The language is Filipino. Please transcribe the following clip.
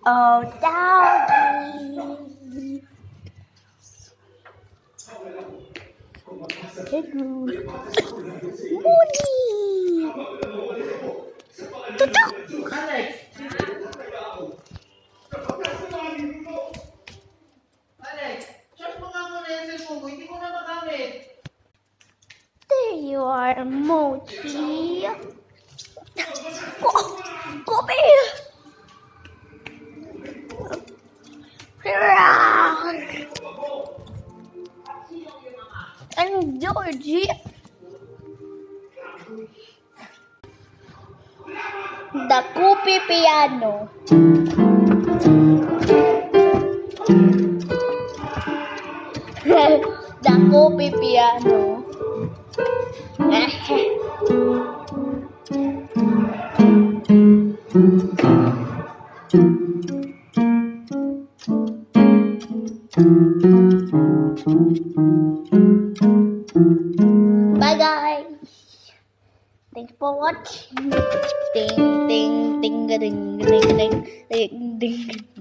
Oh, doggy. Moody. Tutok. Charge mo nga muna yung cellphone mo, hindi ko na magamit. There you are, Mochi. Kobe. And Georgie. The Koopy Piano. The Koopy Piano. Bye guys. Thanks for watching. Ding ding ding ding ding ding ding ding.